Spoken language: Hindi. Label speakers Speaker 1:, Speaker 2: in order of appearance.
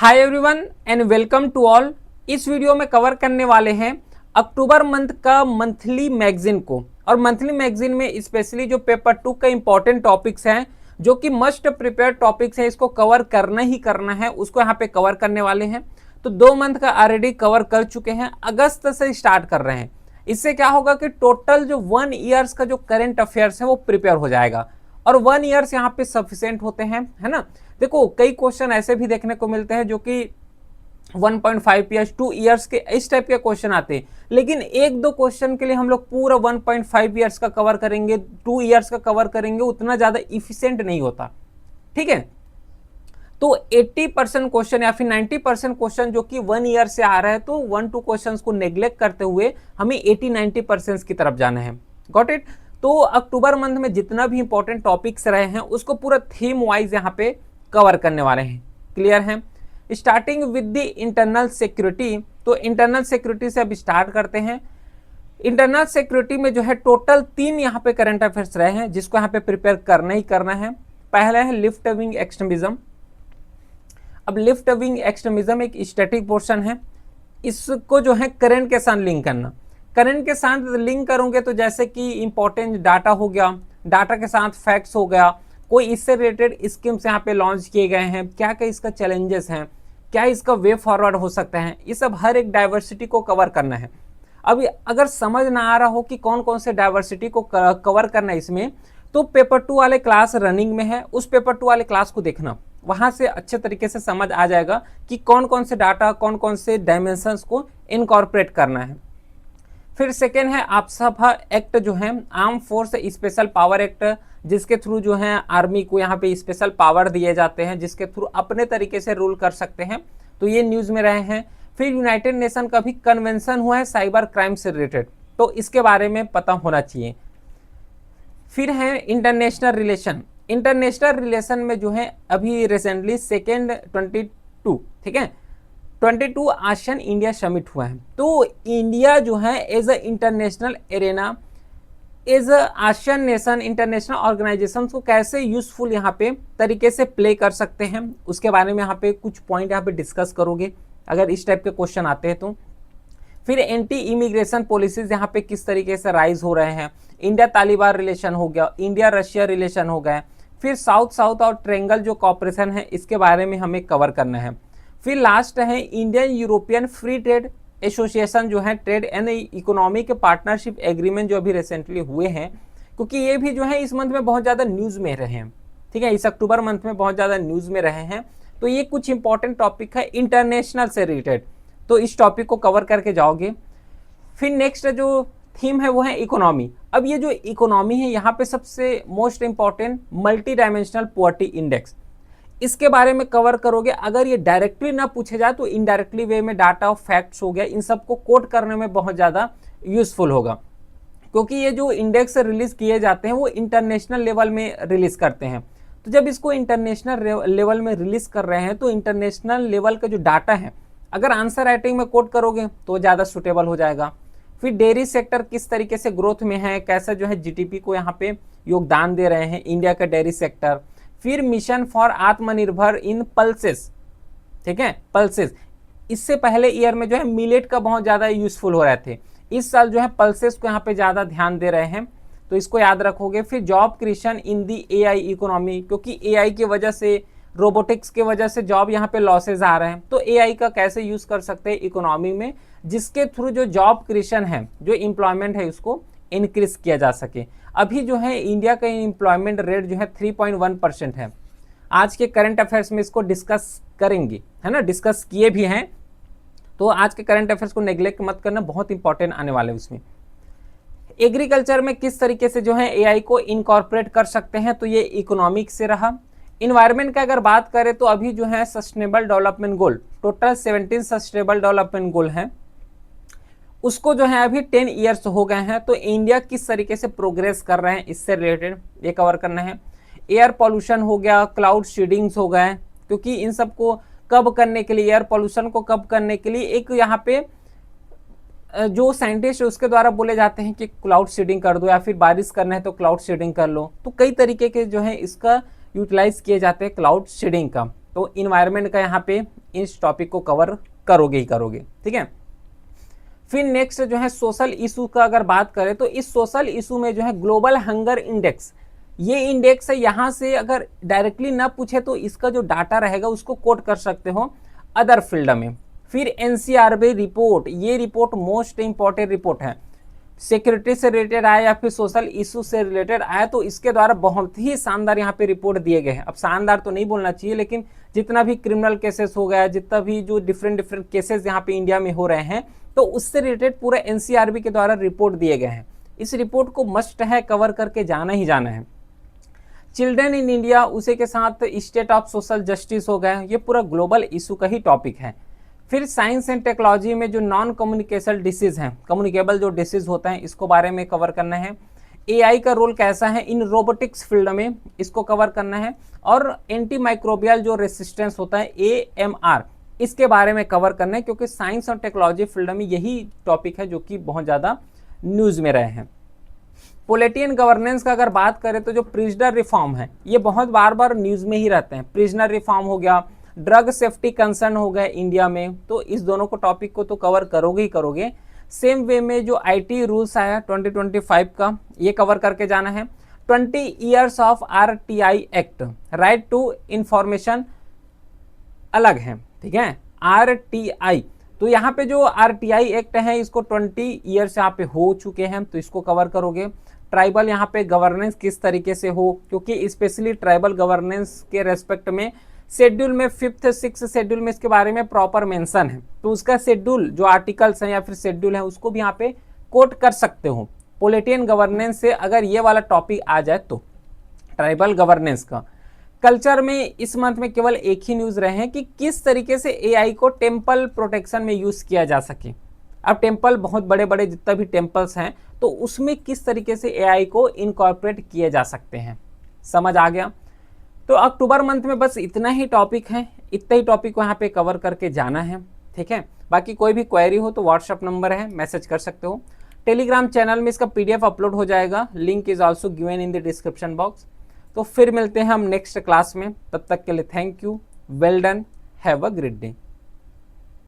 Speaker 1: Hi everyone and welcome to all. इस वीडियो में कवर करने वाले हैं अक्टूबर मंथ का मंथली मैगजीन को। और मंथली मैगजीन में स्पेशली जो पेपर 2 का इंपॉर्टेंट टॉपिक्स हैं जो कि मस्ट प्रिपेयर टॉपिक्स हैं, इसको कवर करना ही करना है, उसको यहाँ पे कवर करने वाले हैं। तो 2 मंथ का ऑलरेडी कवर कर चुके हैं, अगस्त से स्टार्ट कर रहे हैं। इससे क्या होगा कि टोटल जो 1 ईयर्स का जो करंट अफेयर्स है वो प्रिपेयर हो जाएगा और 1 ईयर्स यहाँ पे सफिशिएंट होते हैं, है ना। देखो कई क्वेश्चन ऐसे भी देखने को मिलते हैं जो कि 1.5 ईयर्स 2 ईयर्स के इस टाइप के क्वेश्चन आते हैं, लेकिन एक दो क्वेश्चन के लिए हम लोग पूरा 1.5 ईयर्स का कवर करेंगे, 2 ईयर्स का कवर करेंगे, उतना ज्यादा इफिशिएंट नहीं होता। ठीक है, तो 80% क्वेश्चन या फिर 90% क्वेश्चन जो कि 1 ईयर से आ रहा है, तो 1-2 क्वेश्चन को नेग्लेक्ट करते हुए हमें 80-90% की तरफ जाना है। Got it. तो अक्टूबर मंथ में जितना भी इंपॉर्टेंट टॉपिक्स रहे हैं उसको पूरा थीम वाइज यहाँ पे कवर करने वाले हैं। क्लियर है। Starting with the internal security, तो इंटरनल सिक्योरिटी से अब स्टार्ट करते हैं। इंटरनल सिक्योरिटी में जो है टोटल 3 यहाँ पे करंट अफेयर्स रहे हैं जिसको यहाँ पे प्रिपेयर करना ही करना है। पहला है लिफ्ट विंग एक्सट्रीमिज्म। अब लिफ्ट विंग एक्सट्रीमिज्म एक स्टैटिक पोर्शन है, इसको जो है करंट के साथ लिंक करना। करंट के साथ लिंक करोगे तो जैसे कि इंपॉर्टेंट डाटा हो गया, डाटा के साथ फैक्ट्स हो गया, कोई इससे रिलेटेड स्कीम्स यहाँ पे लॉन्च किए गए हैं, क्या क्या इसका चैलेंजेस हैं, क्या इसका वे फॉरवर्ड हो सकता है, ये सब हर एक डाइवर्सिटी को कवर करना है। अब अगर समझ ना आ रहा हो कि कौन कौन से डाइवर्सिटी को कवर करना है इसमें, तो पेपर 2 वाले क्लास रनिंग में है, उस पेपर 2 वाले क्लास को देखना, वहां से अच्छे तरीके से समझ आ जाएगा कि कौन कौन से डाटा, कौन कौन से डायमेंशंस को इनकॉर्पोरेट करना है। फिर सेकेंड है आपसभा एक्ट, जो है arm force special power act, जिसके थ्रू जो है आर्मी को यहाँ पे स्पेशल पावर दिए जाते हैं, जिसके थ्रू अपने तरीके से रूल कर सकते हैं, तो ये न्यूज में रहे हैं। फिर यूनाइटेड नेशन का भी कन्वेंशन हुआ है साइबर क्राइम से रिलेटेड, तो इसके बारे में पता होना चाहिए। फिर है इंटरनेशनल रिलेशन। इंटरनेशनल रिलेशन में जो है अभी रिसेंटली 22 ठीक है 22 आसियान इंडिया समिट हुआ है, तो इंडिया जो है as a international arena, as a ASEAN nation, international organization को कैसे यूजफुल यहाँ पे तरीके से प्ले कर सकते हैं, उसके बारे में यहाँ पे कुछ पॉइंट यहाँ पे डिस्कस करोगे अगर इस टाइप के क्वेश्चन आते हैं तो। फिर एंटी इमिग्रेशन पॉलिसीज यहाँ पे किस तरीके से राइज हो रहे हैं, इंडिया तालिबान रिलेशन हो गया, इंडिया रशिया रिलेशन हो गया। फिर साउथ साउथ और ट्रेंगल जो कॉपरेशन है इसके बारे में हमें कवर करना है। फिर लास्ट है Indian European free trade association, जो है trade and economic partnership agreement जो अभी रिसेंटली हुए हैं, क्योंकि ये भी जो है इस मंथ में बहुत ज़्यादा न्यूज़ में रहे हैं। ठीक है, इस अक्टूबर मंथ में बहुत ज़्यादा न्यूज़ में रहे हैं, तो ये कुछ इंपॉर्टेंट टॉपिक है इंटरनेशनल से रिलेटेड, तो इस टॉपिक को कवर करके जाओगे। फिर नेक्स्ट जो थीम है वो है इकोनॉमी। अब ये जो इकोनॉमी है यहाँ पे सबसे most important multi dimensional poverty index, इसके बारे में कवर करोगे। अगर ये डायरेक्टली ना पूछे जाए तो इनडायरेक्टली वे में डाटा और फैक्ट्स हो गया, इन सबको कोट करने में बहुत ज़्यादा यूजफुल होगा, क्योंकि ये जो इंडेक्स रिलीज किए जाते हैं वो इंटरनेशनल लेवल में रिलीज करते हैं। तो जब इसको इंटरनेशनल लेवल में रिलीज कर रहे हैं तो इंटरनेशनल लेवल का जो डाटा है अगर आंसर राइटिंग में कोट करोगे तो ज़्यादा सुटेबल हो जाएगा। फिर डेयरी सेक्टर किस तरीके से ग्रोथ में है, कैसा जो है जीडीपी को यहाँ पे योगदान दे रहे हैं इंडिया का डेयरी सेक्टर। फिर मिशन फॉर आत्मनिर्भर इन पल्सेस, ठीक है पल्सेस, इससे पहले ईयर में जो है मिलेट का बहुत ज़्यादा यूजफुल हो रहे थे, इस साल जो है पल्सेस को यहाँ पे ज़्यादा ध्यान दे रहे हैं, तो इसको याद रखोगे। फिर जॉब क्रिएशन इन दी एआई इकोनॉमी, क्योंकि एआई की वजह से, रोबोटिक्स की वजह से जॉब यहाँ पे लॉसेज आ रहे हैं, तो एआई का कैसे यूज कर सकते हैं इकोनॉमी में, जिसके थ्रू जो जॉब क्रिएशन है, जो एम्प्लॉयमेंट है, उसको इंक्रीज किया जा सके। अभी जो है इंडिया का एम्प्लॉयमेंट रेट जो है 3.1% है। आज के करंट अफेयर्स में इसको डिस्कस करेंगे, है ना, डिस्कस किए भी हैं, तो आज के करंट अफेयर्स को नेग्लेक्ट मत करना, बहुत इंपॉर्टेंट आने वाले उसमें। एग्रीकल्चर में किस तरीके से जो है एआई को इनकॉर्पोरेट कर सकते हैं, तो ये इकोनॉमिक से रहा। इन्वायरमेंट का अगर बात करें तो अभी जो है sustainable development goal, total 17 sustainable development goal हैं, उसको जो है अभी 10 ईयर्स हो गए हैं, तो इंडिया किस तरीके से प्रोग्रेस कर रहे हैं इससे रिलेटेड ये कवर करना है। एयर पॉल्यूशन हो गया, क्लाउड सीडिंग्स हो गए, क्योंकि इन सबको कब करने के लिए, एयर पॉल्यूशन को कब करने के लिए एक यहाँ पे जो साइंटिस्ट है उसके द्वारा बोले जाते हैं कि क्लाउड सीडिंग कर दो, या फिर बारिश करना है तो क्लाउड सीडिंग कर लो, तो कई तरीके के जो है इसका यूटिलाइज किए जाते हैं क्लाउड सीडिंग का। तो इन्वायरमेंट का यहाँ पे इस टॉपिक को कवर करोगे ही करोगे, ठीक है। फिर नेक्स्ट जो है सोशल इशू का अगर बात करें तो इस सोशल इशू में जो है ग्लोबल हंगर इंडेक्स, ये इंडेक्स है, यहाँ से अगर डायरेक्टली ना पूछे तो इसका जो डाटा रहेगा उसको कोट कर सकते हो अदर फील्ड में। फिर एनसीआरबी रिपोर्ट, ये रिपोर्ट मोस्ट इंपॉर्टेंट रिपोर्ट है, सिक्योरिटी से रिलेटेड आया या फिर सोशल इशू से रिलेटेड आया, तो इसके द्वारा बहुत ही शानदार यहाँ पे रिपोर्ट दिए गए हैं। अब शानदार तो नहीं बोलना चाहिए, लेकिन जितना भी क्रिमिनल केसेस हो गया, जितना भी जो डिफरेंट केसेस यहाँ पे इंडिया में हो रहे हैं, तो उससे रिलेटेड पूरा एनसीआरबी के द्वारा रिपोर्ट दिए गए हैं। इस रिपोर्ट को मस्ट है कवर करके जाना ही जाना है। चिल्ड्रन इन इंडिया, उसी के साथ स्टेट ऑफ सोशल जस्टिस हो गया, ये पूरा ग्लोबल इशू का ही टॉपिक है। फिर साइंस एंड टेक्नोलॉजी में जो नॉन कम्युनिकेशन डिसीज हैं, कम्युनिकेबल जो डिसीज होते हैं, इसको बारे में कवर करना है। एआई का रोल कैसा है इन रोबोटिक्स फील्ड में, इसको कवर करना है। और एंटी माइक्रोबियल जो रेसिस्टेंस होता है AMR, इसके बारे में कवर करना है, क्योंकि साइंस और टेक्नोलॉजी फील्ड में यही टॉपिक है जो कि बहुत ज़्यादा न्यूज़ में रहे हैं। पॉलिटियन गवर्नेंस का अगर बात करें तो जो प्रिजनर रिफॉर्म है, ये बहुत बार बार न्यूज़ में ही रहते हैं। प्रिजनर रिफॉर्म हो गया, ड्रग सेफ्टी कंसर्न हो गया इंडिया में, तो इस दोनों को टॉपिक को तो कवर करोगे ही करोगे। सेम वे में जो IT रूल्स आया 2025 का, ये कवर करके जाना है। 20 years of RTI act, right to information अलग है, ठीक है, RTI। तो यहाँ पे जो RTI एक्ट है इसको 20 ईयर्स यहाँ पे हो चुके हैं, तो इसको कवर करोगे। ट्राइबल यहाँ पे गवर्नेंस किस तरीके से हो, क्योंकि स्पेशली ट्राइबल गवर्नेंस के रेस्पेक्ट में शेड्यूल में 5th 6th शेड्यूल में इसके बारे में प्रॉपर मेंशन है, तो उसका शेड्यूल जो आर्टिकल्स हैं या फिर शेड्यूल है उसको भी यहाँ पे कोट कर सकते हो। पॉलिटियन गवर्नेंस से अगर ये वाला टॉपिक आ जाए तो ट्राइबल गवर्नेंस का। कल्चर में इस मंथ में केवल एक ही न्यूज़ रहे हैं कि किस तरीके से AI को टेम्पल प्रोटेक्शन में यूज़ किया जा सके। अब टेम्पल बहुत बड़े बड़े जितना भी टेम्पल्स हैं, तो उसमें किस तरीके से AI को इनकॉर्पोरेट किए जा सकते हैं, समझ आ गया। तो अक्टूबर मंथ में बस इतना ही टॉपिक है, इतना ही टॉपिक को यहाँ पे कवर करके जाना है, ठीक है। बाकी कोई भी क्वेरी हो तो व्हाट्सएप नंबर है, मैसेज कर सकते हो। टेलीग्राम चैनल में इसका PDF अपलोड हो जाएगा, link is also given in the description box. तो फिर मिलते हैं हम नेक्स्ट क्लास में, तब तक के लिए thank you, well done, have a great day.